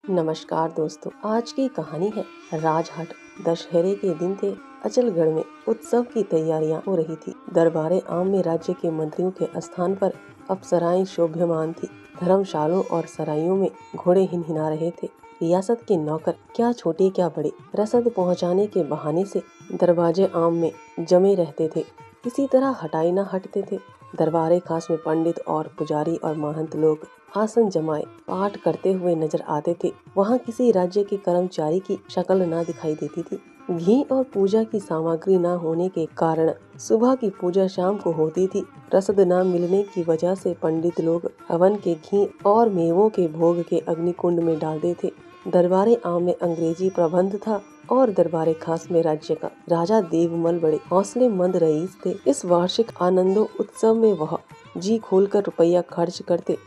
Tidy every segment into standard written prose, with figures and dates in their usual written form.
नमस्कार दोस्तों, आज की कहानी है राजहट। दशहरे के दिन थे। अचलगढ़ में उत्सव की तैयारियां हो रही थी। दरबारे आम में राज्य के मंत्रियों के स्थान पर अप्सराएं शोभ्यमान थी। धर्मशालों और सराइयों में घोड़े हिनहिना रहे थे। रियासत के नौकर, क्या छोटे क्या बड़े, रसद पहुंचाने के बहाने से दरवाजे आम में जमे रहते थे। किसी तरह हटाई न हटते थे। दरबारे खास में पंडित और पुजारी और महंत लोग आसन जमाए पाठ करते हुए नजर आते थे। वहाँ किसी राज्य के कर्मचारी की शक्ल न दिखाई देती थी। घी और पूजा की सामग्री न होने के कारण सुबह की पूजा शाम को होती थी। रसद न मिलने की वजह से पंडित लोग हवन के घी और मेवों के भोग के अग्निकुंड में डालते थे। दरबारे आम में अंग्रेजी प्रबंध था और दरबारे खास में राज्य का। राजा देवमल बड़े हौसलेमंद रईस थे। इस वार्षिक आनंदो उत्सव में वह जी खोलकर रुपया खर्च करते।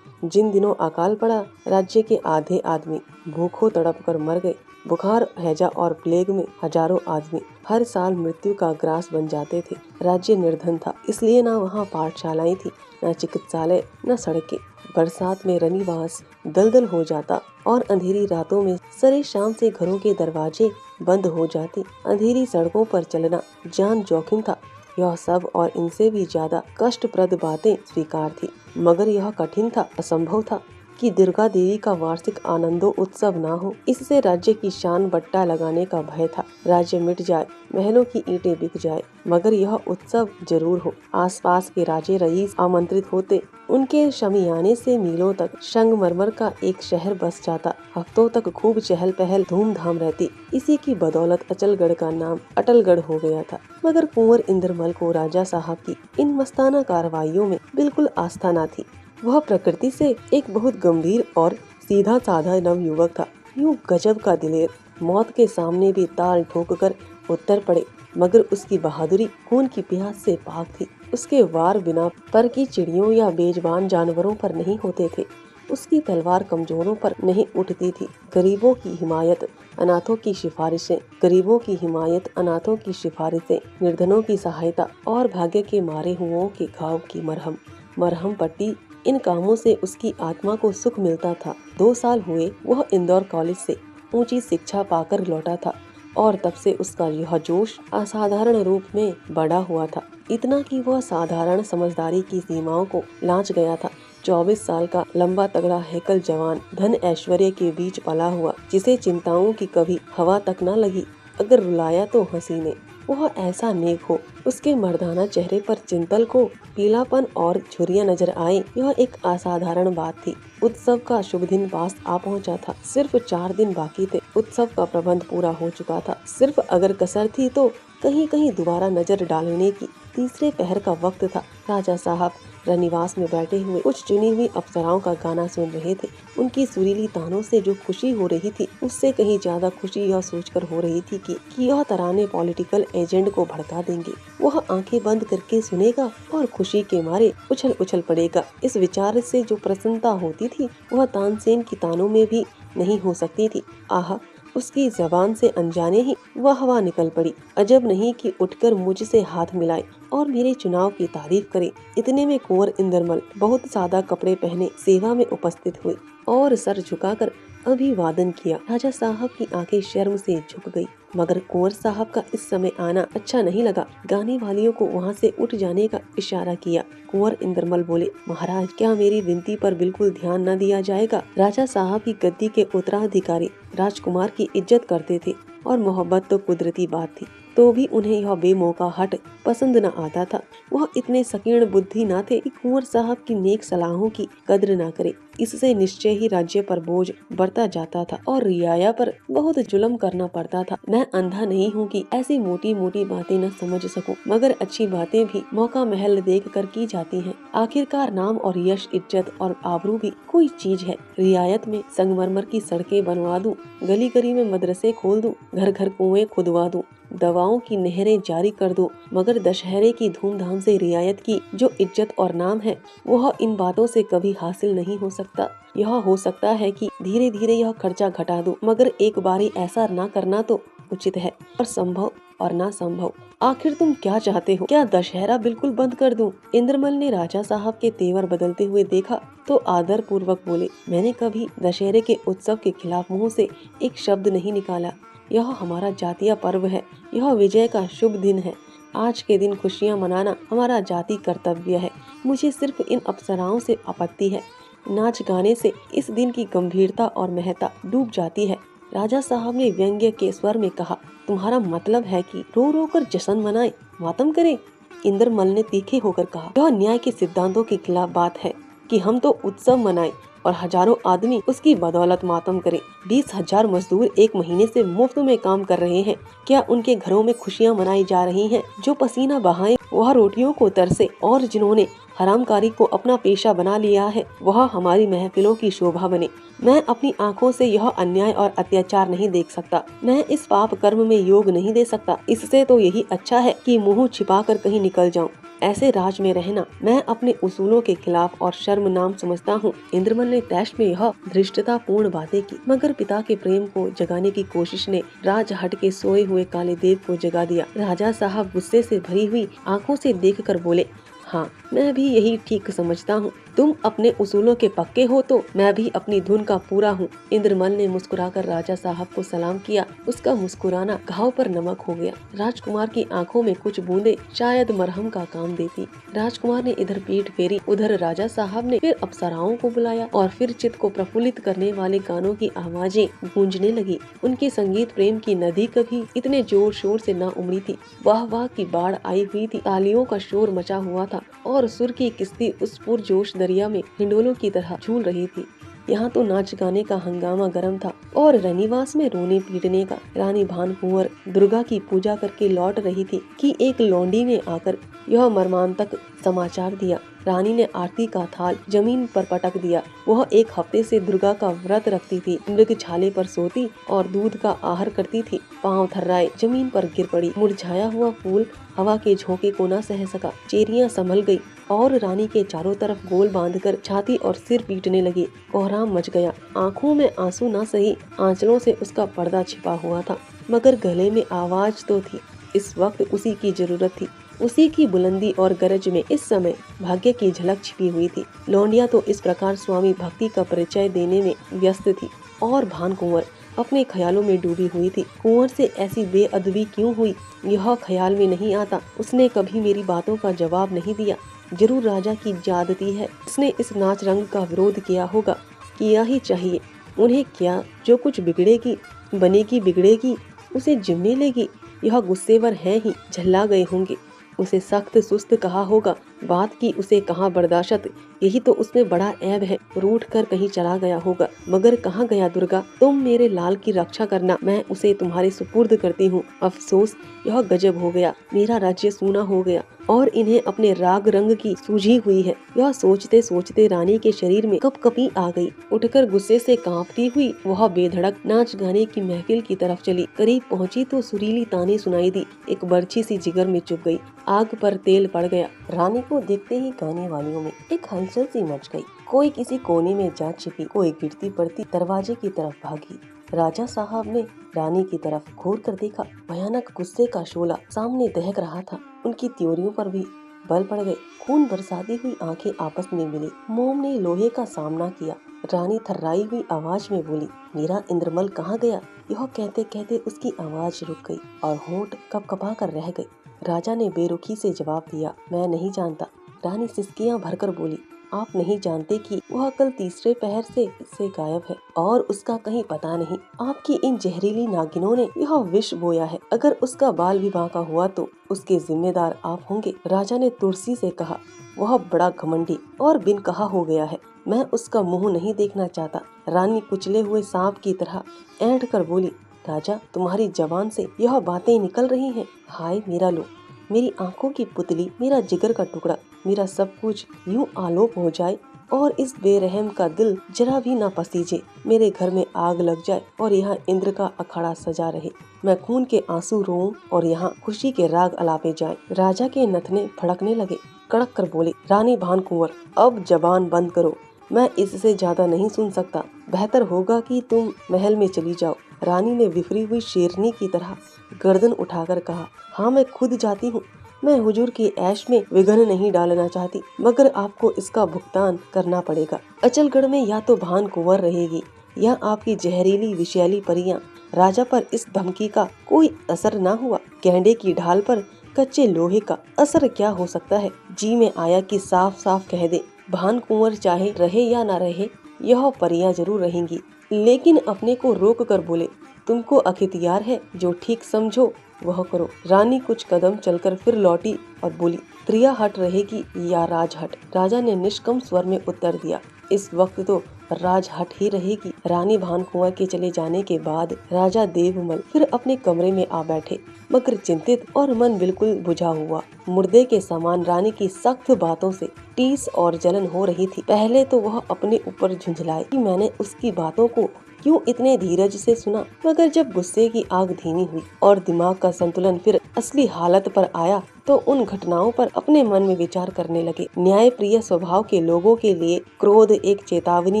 जिन दिनों अकाल पड़ा, राज्य के आधे आदमी भूखों तड़प कर मर गए। बुखार, हैजा और प्लेग में हजारों आदमी हर साल मृत्यु का ग्रास बन जाते थे। राज्य निर्धन था, इसलिए न वहाँ पाठशालाएं थी, न चिकित्सालय, न सड़कें। बरसात में रनिवास दलदल हो जाता और अंधेरी रातों में सरे शाम से घरों के दरवाजे बंद हो जाते। अंधेरी सड़कों पर चलना जान जोखिम था। यह सब और इनसे भी ज्यादा कष्टप्रद बातें स्वीकार थी, मगर यह कठिन था, असंभव था कि दुर्गा देवी का वार्षिक आनंदो उत्सव ना हो। इससे राज्य की शान बट्टा लगाने का भय था। राज्य मिट जाए, महलों की ईंटें बिक जाए, मगर यह उत्सव जरूर हो। आसपास के राजे रईस आमंत्रित होते। उनके शमियाने से मीलों तक संगमरमर का एक शहर बस जाता। हफ्तों तक खूब चहल पहल धूमधाम रहती। इसी की बदौलत अचलगढ़ का नाम अटलगढ़ हो गया था। मगर कुंवर इंद्रमल को राजा साहब की इन मस्ताना कार्रवाइयों में बिल्कुल आस्था न थी। वह प्रकृति से एक बहुत गंभीर और सीधा साधा नवयुवक था। यूं गजब का दिलेर, मौत के सामने भी ताल ठोक कर उतर पड़े, मगर उसकी बहादुरी खून की प्यास से पाक थी। उसके वार बिना पर की चिड़ियों या बेजबान जानवरों पर नहीं होते थे। उसकी तलवार कमजोरों पर नहीं उठती थी। गरीबों की हिमायत, अनाथों की सिफारिशें, गरीबों की हिमायत, अनाथों की सिफारिशें, निर्धनों की सहायता और भाग्य के मारे हुओं के घाव की मरहम पट्टी, इन कामों से उसकी आत्मा को सुख मिलता था। 2 साल हुए वह इंदौर कॉलेज से ऊंची शिक्षा पाकर लौटा था और तब से उसका यह जोश असाधारण रूप में बढ़ा हुआ था। इतना कि वह साधारण समझदारी की सीमाओं को लांघ गया था। 24 साल का लंबा तगड़ा हैकल जवान, धन ऐश्वर्य के बीच पला हुआ, जिसे चिंताओं की कभी हवा तक न लगी। अगर रुलाया तो हंसी ने। वह ऐसा नेक हो, उसके मर्दाना चेहरे पर चिंतल को पीलापन और झुर्रियां नजर आए, यह एक असाधारण बात थी। उत्सव का शुभ दिन पास आ पहुंचा था। सिर्फ 4 दिन बाकी थे। उत्सव का प्रबंध पूरा हो चुका था। सिर्फ अगर कसर थी तो कहीं कहीं दोबारा नजर डालने की। तीसरे पहर का वक्त था। राजा साहब रनिवास में बैठे हुए कुछ चुनी हुई अप्सराओं का गाना सुन रहे थे। उनकी सुरीली तानों से जो खुशी हो रही थी, उससे कहीं ज्यादा खुशी यह सोचकर हो रही थी कि यह तराने पॉलिटिकल एजेंट को भड़का देंगे। वह आंखें बंद करके सुनेगा और खुशी के मारे उछल उछल पड़ेगा। इस विचार से जो प्रसन्नता होती थी, वह तानसेन की तानों में भी नहीं हो सकती थी। आह, उसकी जबान से अनजाने ही वह हवा निकल पड़ी। अजब नहीं कि उठकर मुझसे हाथ मिलाए और मेरे चुनाव की तारीफ करे। इतने में कुंवर इंद्रमल बहुत सादा कपड़े पहने सेवा में उपस्थित हुए और सर झुकाकर अभिवादन किया। राजा साहब की आंखें शर्म से झुक गई, मगर कुंवर साहब का इस समय आना अच्छा नहीं लगा। गाने वालियों को वहाँ से उठ जाने का इशारा किया। कुंवर इंद्रमल बोले, महाराज, क्या मेरी विनती पर बिल्कुल ध्यान न दिया जाएगा? राजा साहब की गद्दी के उत्तराधिकारी राजकुमार की इज्जत करते थे और मोहब्बत तो कुदरती बात थी, तो भी उन्हें यह बेमौका हट पसंद न आता था। वह इतने संकीर्ण बुद्धि न थे कि कुंवर साहब की नेक सलाहों की कद्र न करे। इससे निश्चय ही राज्य पर बोझ बढ़ता जाता था और रियाया पर बहुत जुल्म करना पड़ता था। मैं अंधा नहीं हूँ कि ऐसी मोटी मोटी बातें न समझ सकूं, मगर अच्छी बातें भी मौका महल देख कर की जाती हैं। आखिरकार नाम और यश, इज्जत और आबरू भी कोई चीज है। रियायत में संगमरमर की सड़कें बनवा दूं, गली गली में मदरसे खोल दूं, घर घर कुएं खुदवा दूं, दवाओं की नहरें जारी कर दो, मगर दशहरे की धूमधाम से रियायत की जो इज्जत और नाम है, वह इन बातों से कभी हासिल नहीं हो सकता। यह हो सकता है कि धीरे धीरे यह खर्चा घटा दूं, मगर एक बारी ऐसा ना करना तो उचित है और संभव और ना संभव। आखिर तुम क्या चाहते हो? क्या दशहरा बिल्कुल बंद कर दूं? इंद्रमल ने राजा साहब के तेवर बदलते हुए देखा तो आदर पूर्वक बोले, मैंने कभी दशहरे के उत्सव के खिलाफ मुंह से एक शब्द नहीं निकाला। यह हमारा जातीय पर्व है, यह विजय का शुभ दिन है। आज के दिन खुशियाँ मनाना हमारा जाति कर्तव्य है। मुझे सिर्फ इन अप्सराओं से आपत्ति है। नाच गाने से इस दिन की गंभीरता और महत्ता डूब जाती है। राजा साहब ने व्यंग्य के स्वर में कहा, तुम्हारा मतलब है कि रो रो कर जश्न मनाए, मातम करे? इंद्रमल ने तीखे होकर कहा, यह न्याय के सिद्धांतों के खिलाफ बात है कि हम तो उत्सव मनाएं और हजारों आदमी उसकी बदौलत मातम करें। 20,000 मजदूर एक महीने से मुफ्त में काम कर रहे हैं। क्या उनके घरों में खुशियां मनाई जा रही हैं? जो पसीना बहाए वह रोटियों को तरसे और जिन्होंने हरामकारी को अपना पेशा बना लिया है वह हमारी महफिलों की शोभा बने। मैं अपनी आंखों से यह अन्याय और अत्याचार नहीं देख सकता। मैं इस पाप कर्म में योग नहीं दे सकता। इससे तो यही अच्छा है कि मुंह छिपा कर कहीं निकल जाऊं। ऐसे राज में रहना मैं अपने उसूलों के खिलाफ और शर्मनाम समझता हूँ। इंद्रमल ने टैस्ट में यह धृष्टता पूर्ण बातें की, मगर पिता के प्रेम को जगाने की कोशिश ने राजहट के सोए हुए काले देव को जगा दिया। राजा साहब गुस्से से भरी हुई आंखों से देखकर बोले, हाँ, मैं भी यही ठीक समझता हूँ। तुम अपने उसूलों के पक्के हो तो मैं भी अपनी धुन का पूरा हूँ। इंद्रमल ने मुस्कुराकर राजा साहब को सलाम किया। उसका मुस्कुराना घाव पर नमक हो गया। राजकुमार की आंखों में कुछ बूंदे शायद मरहम का काम देती। राजकुमार ने इधर पीठ फेरी, उधर राजा साहब ने फिर अप्सराओं को बुलाया और फिर चित्त को प्रफुल्लित करने वाले गानों की आवाजें गूंजने लगी। उनके संगीत प्रेम की नदी कभी इतने जोर शोर से न उमड़ी थी। वाह वाह की बाढ़ आई हुई थी। तालियों का शोर मचा हुआ था और सुर की किस्ती उस पुरजोश दरिया में हिंडोलों की तरह झूल रही थी। यहाँ तो नाच गाने का हंगामा गर्म था और रनिवास में रोने पीटने का। रानी भानकुंवर दुर्गा की पूजा करके लौट रही थी कि एक लौंडी ने आकर यह मर्मांतक समाचार दिया। रानी ने आरती का थाल जमीन पर पटक दिया। वह 1 हफ्ते से दुर्गा का व्रत रखती थी। मृग छाले पर सोती और दूध का आहार करती थी। पांव थर्राए जमीन पर गिर पड़ी। मुरझाया हुआ फूल हवा के झोंके को न सह सका। चेरियां संभल गई और रानी के चारों तरफ गोल बांधकर छाती और सिर पीटने लगी। कोहराम मच गया। आंखों में आंसू न सही, आंचलों से उसका पर्दा छिपा हुआ था, मगर गले में आवाज तो थी। इस वक्त उसी की जरूरत थी। उसी की बुलंदी और गरज में इस समय भाग्य की झलक छिपी हुई थी। लौंडिया तो इस प्रकार स्वामी भक्ति का परिचय देने में व्यस्त थी और भानकुंवर अपने ख्यालों में डूबी हुई थी। कुंवर से ऐसी बेअदबी क्यों हुई, यह ख्याल में नहीं आता। उसने कभी मेरी बातों का जवाब नहीं दिया। जरूर राजा की ज्यादती है। उसने इस नाच रंग का विरोध किया होगा। किया ही चाहिए। उन्हें क्या, जो कुछ बिगड़ेगी बनेगी बिगड़ेगी, उसे जिम्मे लेगी। यह गुस्सेवर है ही, झल्ला गए होंगे। उसे सख्त सुस्त कहा होगा। बात की उसे कहाँ बर्दाश्त, यही तो उसमें बड़ा ऐब है। रूठ कर कहीं चला गया होगा। मगर कहाँ गया दुर्गा? तुम मेरे लाल की रक्षा करना, मैं उसे तुम्हारे सुपुर्द करती हूँ। अफसोस, यह गजब हो गया। मेरा राज्य सूना हो गया और इन्हें अपने राग रंग की सूझी हुई है। यह सोचते सोचते रानी के शरीर में कपकपी आ गई। उठकर गुस्से से कांपती हुई वह बेधड़क नाच गाने की महफिल की तरफ चली। करीब पहुंची तो सुरीली ताने सुनाई दी। एक बर्छी सी जिगर में चुभ गई। आग पर तेल पड़ गया। रानी को देखते ही गाने वालियों में एक हलचल सी मच गई। कोई किसी कोने में जा छिपी, कोई गिरती पड़ती दरवाजे की तरफ भागी। राजा साहब ने रानी की तरफ घूर कर देखा। भयानक गुस्से का शोला सामने दहक रहा था। उनकी त्योरियों पर भी बल पड़ गए। खून बरसाती हुई आंखें आपस में मिली। मोम ने लोहे का सामना किया। रानी थर्राई हुई आवाज में बोली, मेरा इंद्रमल कहाँ गया? यह कहते कहते उसकी आवाज रुक गई और होंठ कपकपा कर रह गए। राजा ने बेरुखी से जवाब दिया, मैं नहीं जानता। रानी सिसकियां भरकर बोली, आप नहीं जानते कि वह कल तीसरे पहर से गायब है और उसका कहीं पता नहीं। आपकी इन जहरीली नागिनों ने यह विष बोया है। अगर उसका बाल भी बांका हुआ तो उसके जिम्मेदार आप होंगे। राजा ने तुलसी से कहा, वह बड़ा घमंडी और बिन कहा हो गया है। मैं उसका मुंह नहीं देखना चाहता। रानी कुचले हुए सांप की तरह ऐंठ कर बोली, राजा, तुम्हारी जबान से यह बातें निकल रही हैं। हाय मेरा लो, मेरी आंखों की पुतली, मेरा जिगर का टुकड़ा, मेरा सब कुछ यूं आलोप हो जाए और इस बेरहम का दिल जरा भी न पसीजे। मेरे घर में आग लग जाए और यहाँ इंद्र का अखाड़ा सजा रहे। मैं खून के आंसू रोऊं और यहाँ खुशी के राग अलापे जाए। राजा के नथने फड़कने लगे। कड़क कर बोले, रानी भानकुंवर, अब जबान बंद करो। मैं इससे ज्यादा नहीं सुन सकता। बेहतर होगा कि तुम महल में चली जाओ। रानी ने विफरी हुई शेरनी की तरह गर्दन उठाकर कहा, हाँ मैं खुद जाती हूँ। मैं हुजूर की ऐश में विघ्न नहीं डालना चाहती, मगर आपको इसका भुगतान करना पड़ेगा। अचलगढ़ में या तो भान कुंवर रहेगी या आपकी जहरीली विषैली परियां। राजा पर इस धमकी का कोई असर न हुआ। गेंडे की ढाल पर कच्चे लोहे का असर क्या हो सकता है। जी में आया कि साफ साफ कह दे, भान कुंवर चाहे रहे या न रहे, यह परियां जरूर रहेंगी। लेकिन अपने को रोक कर बोले, तुमको अख्तियार है, जो ठीक समझो वह करो। रानी कुछ कदम चलकर फिर लौटी और बोली, त्रिया हट रहेगी या राजहट? राजा ने निष्कम स्वर में उत्तर दिया, इस वक्त तो राजहट ही रहेगी। रानी भान कुंवर के चले जाने के बाद राजा देवमल फिर अपने कमरे में आ बैठे, मगर चिंतित और मन बिल्कुल बुझा हुआ। मुर्दे के समान रानी की सख्त बातों से टीस और जलन हो रही थी। पहले तो वह अपने ऊपर झुंझलाई कि मैंने उसकी बातों को क्यों इतने धीरज से सुना, मगर जब गुस्से की आग धीमी हुई और दिमाग का संतुलन फिर असली हालत पर आया तो उन घटनाओं पर अपने मन में विचार करने लगे। न्याय प्रिय स्वभाव के लोगों के लिए क्रोध एक चेतावनी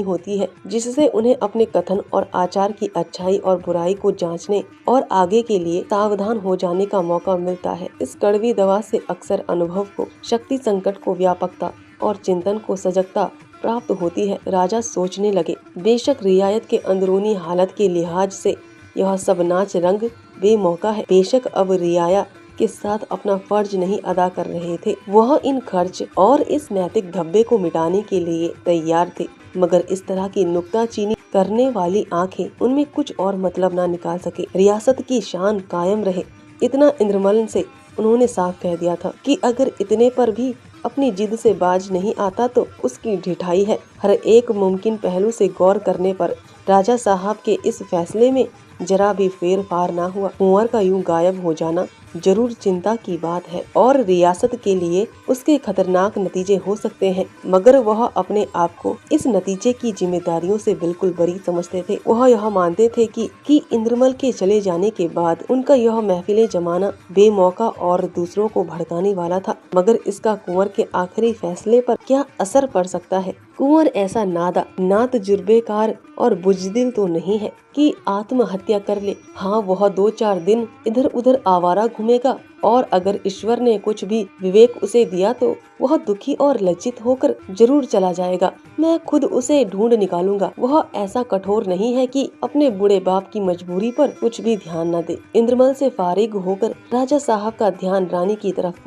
होती है, जिससे उन्हें अपने कथन और आचार की अच्छाई और बुराई को जांचने और आगे के लिए सावधान हो जाने का मौका मिलता है। इस कड़वी दवा से अक्सर अनुभव को, शक्ति संकट को व्यापकता और चिंतन को सजगता प्राप्त होती है। राजा सोचने लगे, बेशक रियायत के अंदरूनी हालत के लिहाज से यह सब नाच रंग बेमौका है। बेशक अब रियाया के साथ अपना फर्ज नहीं अदा कर रहे थे। वह इन खर्च और इस नैतिक धब्बे को मिटाने के लिए तैयार थे, मगर इस तरह की नुक्ताचीनी करने वाली आंखें उनमें कुछ और मतलब ना निकाल सके। रियासत की शान कायम रहे, इतना इंद्रमल से उन्होंने साफ कह दिया था कि अगर इतने पर भी अपनी जिद से बाज नहीं आता तो उसकी ढिठाई है। हर एक मुमकिन पहलू से गौर करने पर राजा साहब के इस फैसले में जरा भी फेर फार ना हुआ। कुंवर का यूं गायब हो जाना जरूर चिंता की बात है और रियासत के लिए उसके खतरनाक नतीजे हो सकते हैं, मगर वह अपने आप को इस नतीजे की जिम्मेदारियों से बिल्कुल बरी समझते थे। वह यह मानते थे कि इंद्रमल के चले जाने के बाद उनका यह महफिले जमाना बेमौका और दूसरों को भड़काने वाला था, मगर इसका कुंवर के आखिरी फैसले पर क्या असर पड़ सकता है। कुंवर ऐसा ना तजुर्बेकार और बुजदिल तो नहीं है कि आत्महत्या कर ले। हाँ, वह 2-4 दिन इधर उधर आवारा घूमेगा और अगर ईश्वर ने कुछ भी विवेक उसे दिया तो वह दुखी और लज्जित होकर जरूर चला जाएगा। मैं खुद उसे ढूंढ निकालूंगा। वह ऐसा कठोर नहीं है कि अपने बूढ़े बाप की मजबूरी पर कुछ भी ध्यान न दे। इंद्रमल से फारिग होकर राजा साहब का ध्यान रानी की तरफ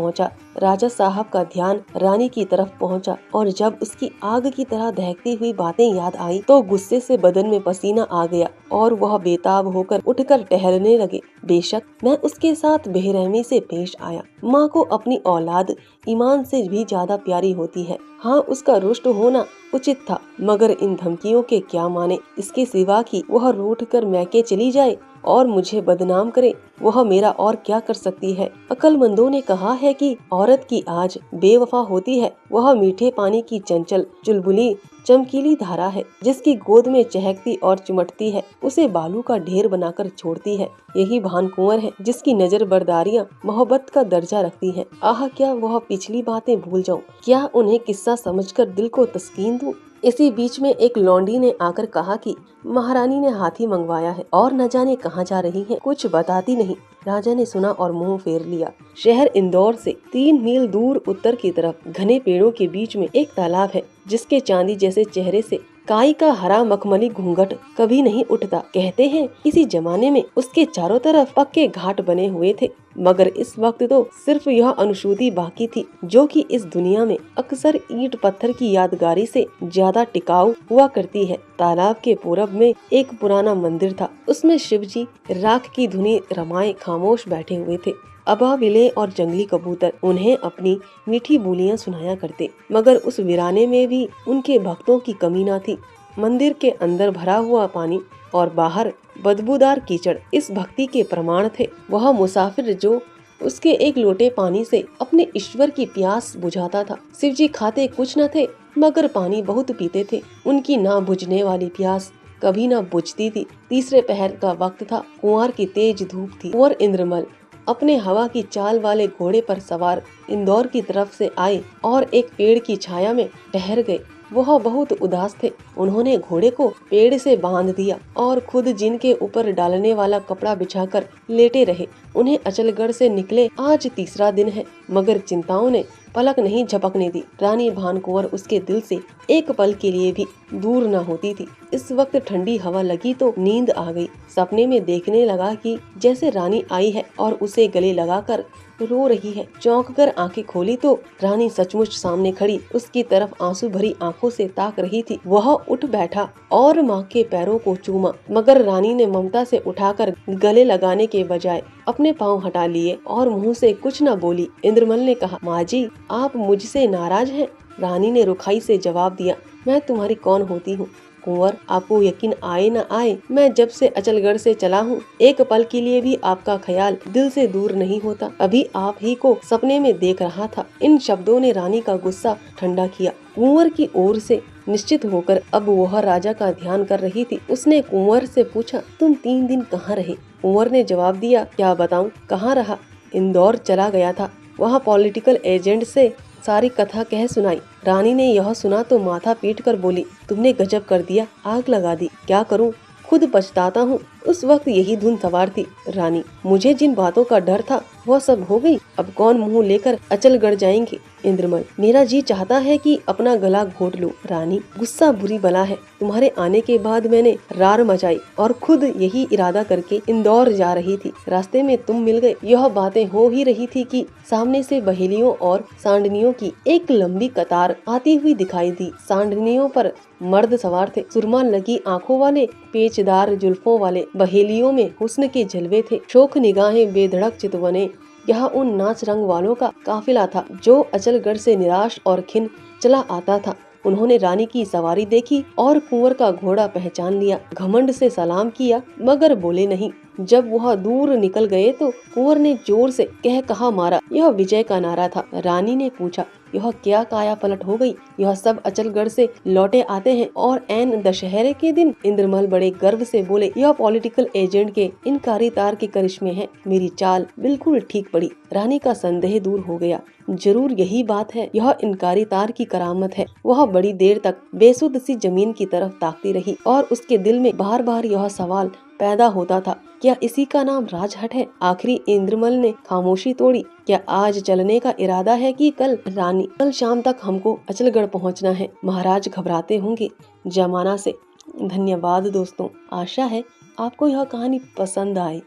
पहुंचा। और जब उसकी आग की तरह दहकती हुई बातें याद आई तो गुस्से से बदन में पसीना आ गया और वह बेताब होकर उठकर टहलने लगे। बेशक मैं उसके साथ बेरहमी से पेश आया। माँ को अपनी औलाद ईमान से भी ज्यादा प्यारी होती है। हाँ, उसका रुष्ट होना उचित था, मगर इन धमकियों के क्या माने। इसके सिवा कि वह रूठ कर मैके चली जाए और मुझे बदनाम करे, वह मेरा और क्या कर सकती है। अक्लमंदों ने कहा है कि औरत की आज बेवफा होती है। वह मीठे पानी की चंचल चुलबुली चमकीली धारा है, जिसकी गोद में चहकती और चिमटती है, उसे बालू का ढेर बनाकर छोड़ती है। यही भान कुंवर है, जिसकी नजर बरदारियां मोहब्बत का दर्जा रखती हैं। आह, क्या वह पिछली बातें भूल जाऊं? क्या उन्हें किस्सा समझकर दिल को तस्कीन दूं? इसी बीच में एक लौंडी ने आकर कहा कि महारानी ने हाथी मंगवाया है और न जाने कहाँ जा रही है, कुछ बताती नहीं। राजा ने सुना और मुंह फेर लिया। शहर इंदौर से 3 मील दूर उत्तर की तरफ घने पेड़ों के बीच में एक तालाब है, जिसके चांदी जैसे चेहरे से काई का हरा मखमली घूंघट कभी नहीं उठता। कहते हैं किसी जमाने में उसके चारों तरफ पक्के घाट बने हुए थे, मगर इस वक्त तो सिर्फ यह अनुशुद्धि बाकी थी, जो कि इस दुनिया में अक्सर ईंट पत्थर की यादगारी से ज्यादा टिकाऊ हुआ करती है। तालाब के पूरब में एक पुराना मंदिर था। उसमें शिवजी राख की धुनी रमाए खामोश बैठे हुए थे। अबाविले और जंगली कबूतर उन्हें अपनी मीठी बोलियां सुनाया करते, मगर उस वीराने में भी उनके भक्तों की कमी न थी। मंदिर के अंदर भरा हुआ पानी और बाहर बदबूदार कीचड़ इस भक्ति के प्रमाण थे। वह मुसाफिर जो उसके एक लोटे पानी से अपने ईश्वर की प्यास बुझाता था। शिवजी खाते कुछ न थे, मगर पानी बहुत पीते थे। उनकी ना बुझने वाली प्यास कभी न बुझती थी। तीसरे पहर का वक्त था। कुंवर की तेज धूप थी। कुंवर इंद्रमल अपने हवा की चाल वाले घोड़े पर सवार इंदौर की तरफ से आए और एक पेड़ की छाया में ठहर गए। वह बहुत उदास थे। उन्होंने घोड़े को पेड़ से बांध दिया और खुद जिनके ऊपर डालने वाला कपड़ा बिछाकर लेटे रहे। उन्हें अचलगढ़ से निकले आज तीसरा दिन है, मगर चिंताओं ने पलक नहीं झपकने दी। रानी भानकुंवर उसके दिल से एक पल के लिए भी दूर न होती थी। इस वक्त ठंडी हवा लगी तो नींद आ गई। सपने में देखने लगा कि जैसे रानी आई है और उसे गले लगाकर रो रही है। चौंक कर आंखें खोली तो रानी सचमुच सामने खड़ी उसकी तरफ आंसू भरी आंखों से ताक रही थी। वह उठ बैठा और माँ के पैरों को चूमा, मगर रानी ने ममता से उठाकर गले लगाने के बजाय अपने पाँव हटा लिए और मुंह से कुछ न बोली। इंद्रमल ने कहा, माँ जी, आप मुझसे नाराज हैं? रानी ने रुखाई से जवाब दिया, मैं तुम्हारी कौन होती हूँ? कुंवर, आपको यकीन आए न आए, मैं जब से अचलगढ़ से चला हूँ, एक पल के लिए भी आपका ख्याल दिल से दूर नहीं होता। अभी आप ही को सपने में देख रहा था। इन शब्दों ने रानी का गुस्सा ठंडा किया। कुंवर की ओर से निश्चित होकर अब वह राजा का ध्यान कर रही थी। उसने कुंवर से पूछा, तुम 3 दिन कहाँ रहे? कुंवर ने जवाब दिया, क्या बताऊँ, कहाँ रहा, इंदौर चला गया था। वहाँ पॉलिटिकल एजेंट से सारी कथा कह सुनाई। रानी ने यह सुना तो माथा पीट कर बोली, तुमने गजब कर दिया, आग लगा दी। क्या करूं, खुद पछताता हूँ। उस वक्त यही धुन सवार थी। रानी, मुझे जिन बातों का डर था वह सब हो गई। अब कौन मुंह लेकर अचलगढ़ जाएंगे? इंद्रमल, मेरा जी चाहता है कि अपना गला घोट लूं। रानी, गुस्सा बुरी बला है। तुम्हारे आने के बाद मैंने रार मचाई और खुद यही इरादा करके इंदौर जा रही थी। रास्ते में तुम मिल गए। यह बातें हो ही रही थी कि सामने से बहेलियों और सांडनियों की एक लंबी कतार आती हुई दिखाई दी। सांडनियों पर मर्द सवार थे, सुरमा लगी आंखों वाले, पेचदार जुल्फों वाले। बहेलियों में हुस्न के जलवे थे, शोख निगाहें, बेधड़क चितवने। यह उन नाच रंग वालों का काफिला था जो अचलगढ़ से निराश और खिन चला आता था। उन्होंने रानी की सवारी देखी और कुंवर का घोड़ा पहचान लिया। घमंड से सलाम किया, मगर बोले नहीं। जब वह दूर निकल गए तो कुंवर ने जोर से कह कहा मारा। यह विजय का नारा था। रानी ने पूछा, यह क्या काया पलट हो गई? यह सब अचलगढ़ से लौटे आते हैं और ऐन दशहरे के दिन? इंद्रमल बड़े गर्व से बोले, यह पॉलिटिकल एजेंट के इनकारी तार के करिश्मे हैं। मेरी चाल बिल्कुल ठीक पड़ी। रानी का संदेह दूर हो गया। जरूर यही बात है, यह इनकारी तार की करामत है। वह बड़ी देर तक बेसुध सी जमीन की तरफ ताकती रही और उसके दिल में बार बार यह सवाल पैदा होता था, क्या इसी का नाम राजहट है? आखिरी इंद्रमल ने खामोशी तोड़ी, क्या आज चलने का इरादा है कि कल? रानी, कल शाम तक हमको अचलगढ़ पहुंचना है। महाराज घबराते होंगे जमाना से। धन्यवाद दोस्तों, आशा है आपको यह कहानी पसंद आए।